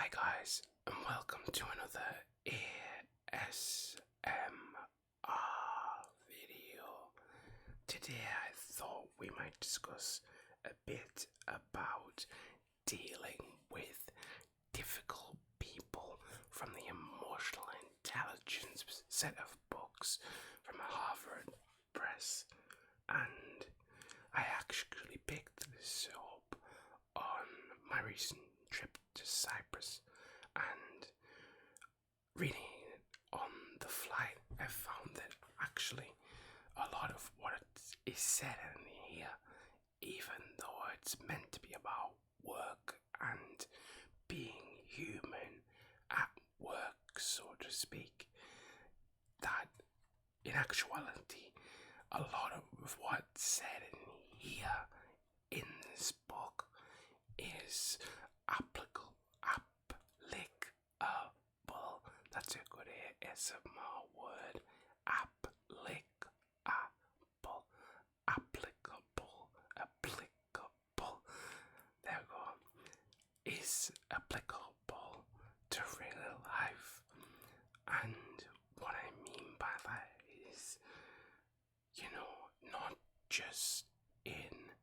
Hi guys, and welcome to another ASMR video. Today I thought we might discuss a bit about dealing with difficult people from the Emotional Intelligence set of books from Harvard Press, and I actually picked this up on my recent trip to Cyprus, and reading it on the flight, I found that actually a lot of what is said in here, even though it's meant to be about work and being human at work, so to speak, that in actuality, a lot of what's said in here in this book is applicable. That's a good ASMR word. Applicable. There we go. Is applicable to real life. And what I mean by that is, not just in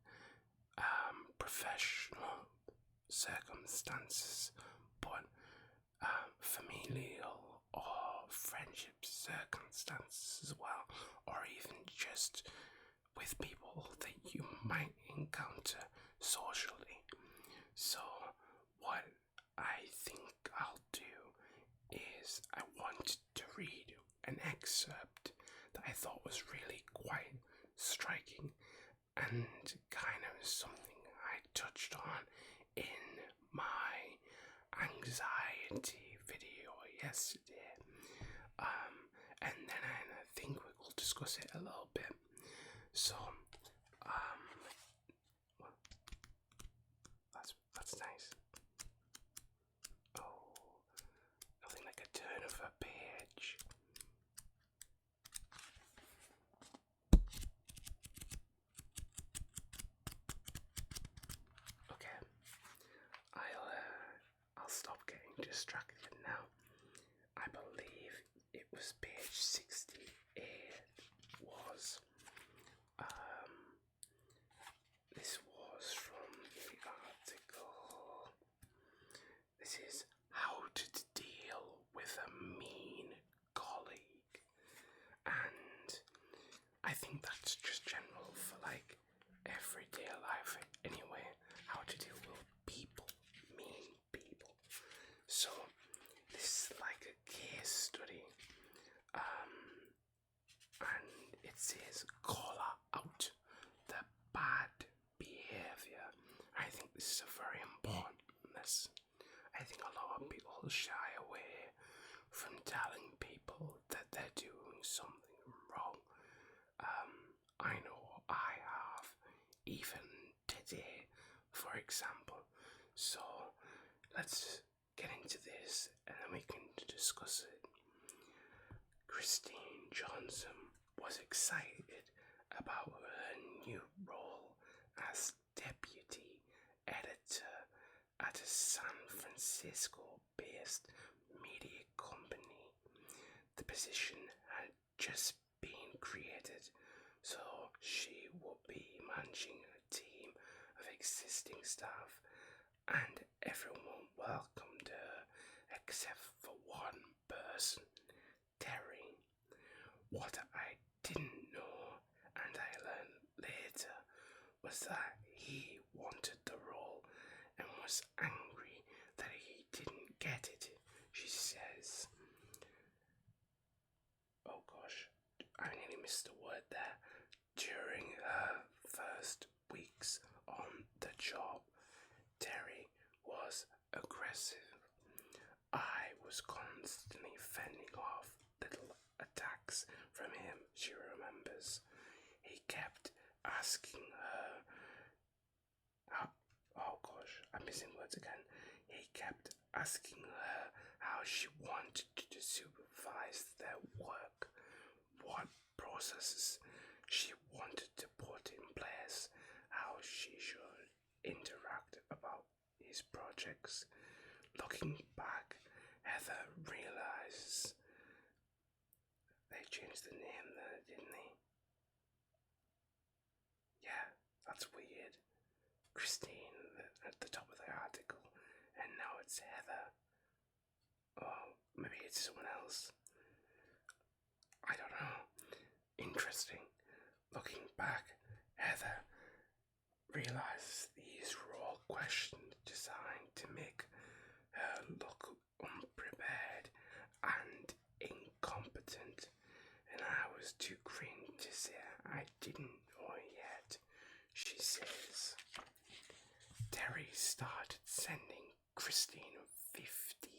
professional circumstances, but familial or friendship circumstances as well, or even just with people that you might encounter socially. So, what I think I'll do is I wanted to read an excerpt that I thought was really quite striking and kind of something I touched on in my anxiety video yesterday. And then I think we will discuss it a little bit. So, well, that's nice. Oh, nothing like a turn of a page. Okay, I'll stop getting distracted now. I believe it was page 68 was this was from the article. This is how to deal with a mean colleague, and I think that's just general for like everyday life anyway, how to deal with people, mean people. So this is like a case study, and it says call out the bad behavior. I think this is a very important lesson. I think a lot of people shy away from telling people that they're doing something wrong. I know I have, even today, for example. So let's get into this and then we can discuss it. Christine Johnson was excited about her new role as deputy editor at a San Francisco based media company. The position had just been created, so she will be managing a team of existing staff, and everyone welcomed her except for one person, Terry. What I didn't know, and I learned later, was that he wanted the role and was angry that he didn't get it, she says. Oh gosh, I nearly missed a word there. During her first weeks on the job, Terry was aggressive. I was constantly fending off little attacks from him, she remembers. He kept asking her, oh gosh, I'm missing words again. He kept asking her how she wanted to supervise their work, what processes she wanted to put in place, how she should interact about his projects. Looking back, changed the name there, didn't they? Yeah, that's weird. Christine at the top of the article, and now it's Heather. Oh, maybe it's someone else. I don't know. Interesting. Looking back, Heather realizes these were all questions designed to make her look unprepared and incompetent, and I was too green to say I didn't know yet. She says. Terry started sending Christine 50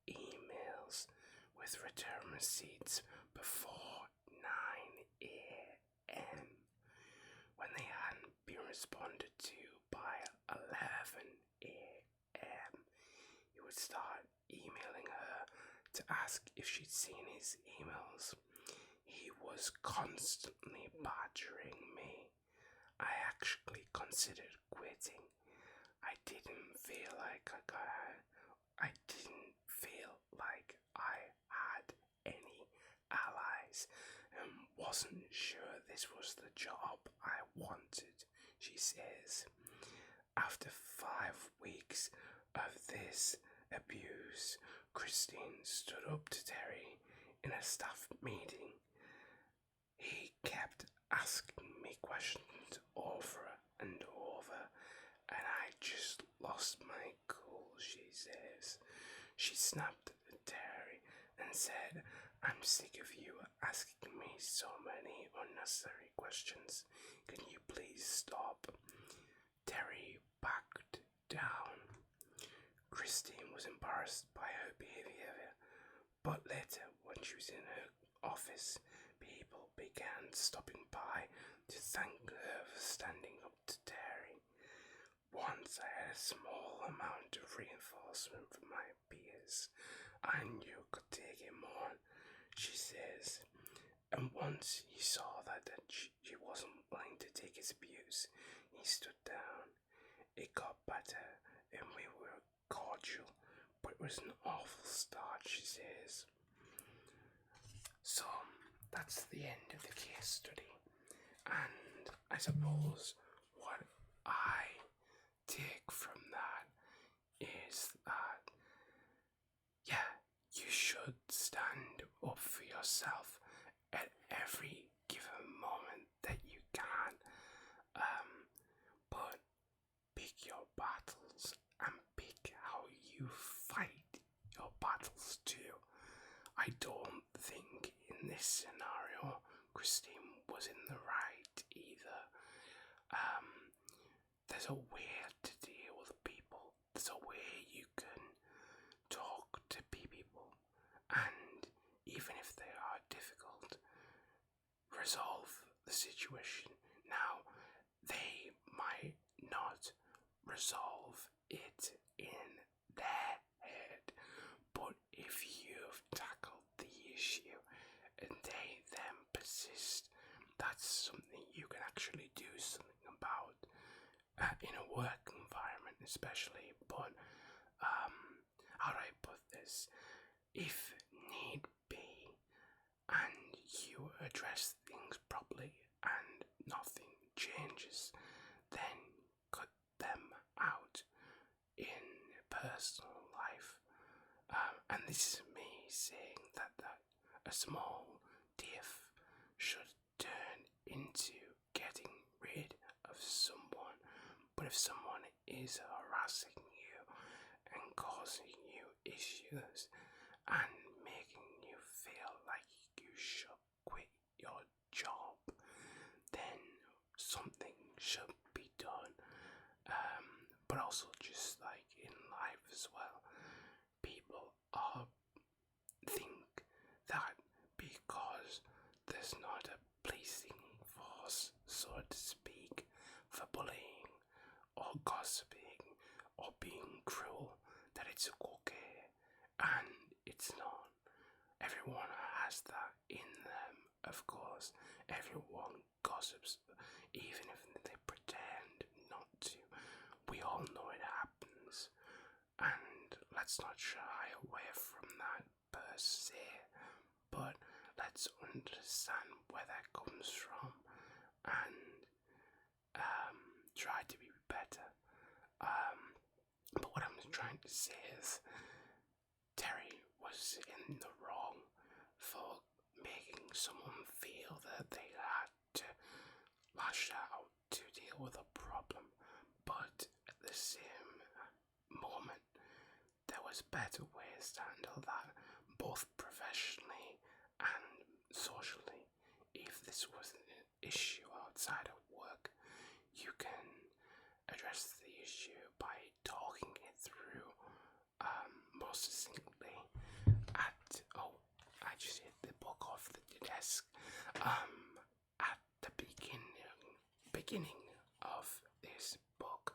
emails with return receipts before 9 a.m. when they hadn't been responded to by 11 a.m. He would start emailing her to ask if she'd seen his emails. He was constantly badgering me. I actually considered quitting. I didn't feel like I had any allies and wasn't sure this was the job I wanted, she says. After 5 weeks of this abuse, Christine stood up to Terry in a staff meeting. He kept asking me questions over and over, and I just lost my cool, she says. She snapped at Terry and said, I'm sick of you asking me so many unnecessary questions. Can you please stop? Terry backed down. Christine was embarrassed by her behavior, but later, when she was in her office, people began stopping by to thank her for standing up to Terry. Once I had a small amount of reinforcement from my peers. I knew I could take him on, she says. And once he saw that she wasn't willing to take his abuse, he stood down. It got better and we were cordial, but it was an awful start, she says. So, that's the end of the case study. And I suppose what I take from that is that, yeah, you should stand up for yourself at every given moment that you can. But pick your battles and pick how you fight your battles too. I don't think in this scenario Christine was in the right either. There's a way to deal with people. There's a way you can talk to people, and even if they are difficult, resolve the situation. Now, they might not resolve it in their head, but if you've tackled the issue and they then persist, that's something you can actually do something about in a work environment especially. But how do I put this? If need be, and you address things properly and nothing changes, then cut them out in personal life. And this is me saying that a small diff should turn into getting rid of someone. But if someone is harassing you and causing you issues and making you feel like you should quit your job, then something should be done. But also just like in life as well, people think that because there's not a policing force, so to speak, for bullying or gossiping or being cruel, that it's okay, and it's not. Everyone has that in them, of course. Everyone gossips, even if they pretend not to. We all know it happens, and let's not shy away from that per to say, but let's understand where that comes from and try to be better. But what I'm trying to say is Terry was in the wrong for making someone feel that they had to lash out to deal with a problem, but at the same moment, there was better ways to handle that, both professionally and socially. If this was an issue outside of work, you can address the issue by talking it through more succinctly. I just hit the book off the desk. At the beginning of this book,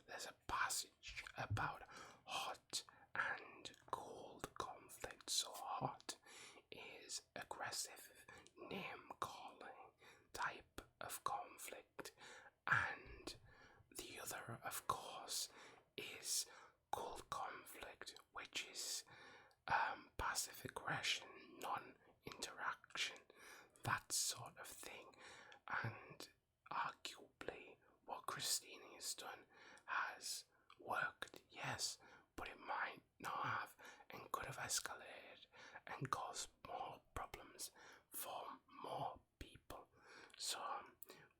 there's a passage about hot and cold conflict. So hot is aggressive, name calling type of conflict, and the other, of course, is cold conflict, which is passive aggression, non-interaction, that sort of thing. And arguably, what Christine has done has worked, yes, but it might not have, and could have escalated and caused more problems for more people. So,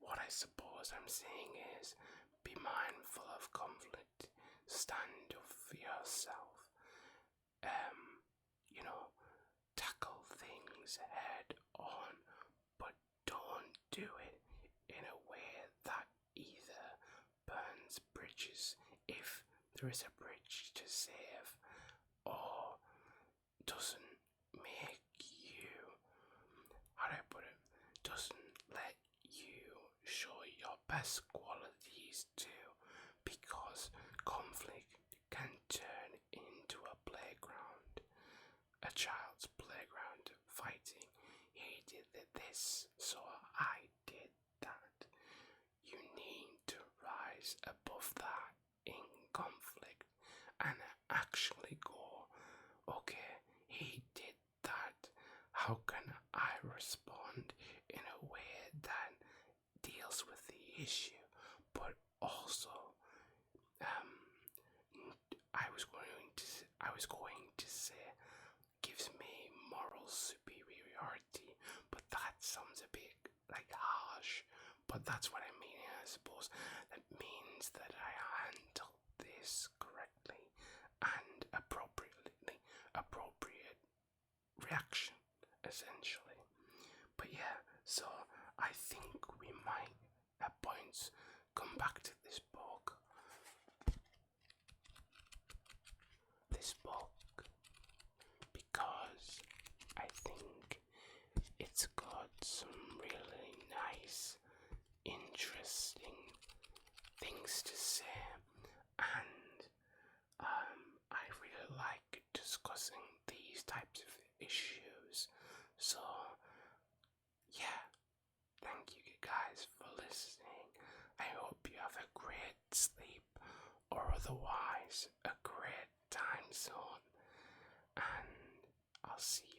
what I suppose I'm saying is, be mindful of conflict, stand up for yourself, tackle things head on, but don't do it in a way that either burns bridges, if there is a bridge to save, or doesn't make you, how do I put it, doesn't let you show your best qualities too, because conflict can turn into a playground, a child's playground, fighting. He did this, so I did that. You need to rise above that in conflict and actually go, okay, he did that. How can I respond in a way that deals with the issue, but also I was going to say gives me moral superiority, but that sounds a bit like harsh. But that's what I mean, I suppose. That means that I handled this correctly and appropriate reaction, essentially. But yeah, so I think we might at points come back to this book. Because I think it's got some really nice, interesting things to say, and I really like discussing these types of issues. So yeah, thank you guys for listening. I hope you have a great sleep, or otherwise a great time zone, and I'll see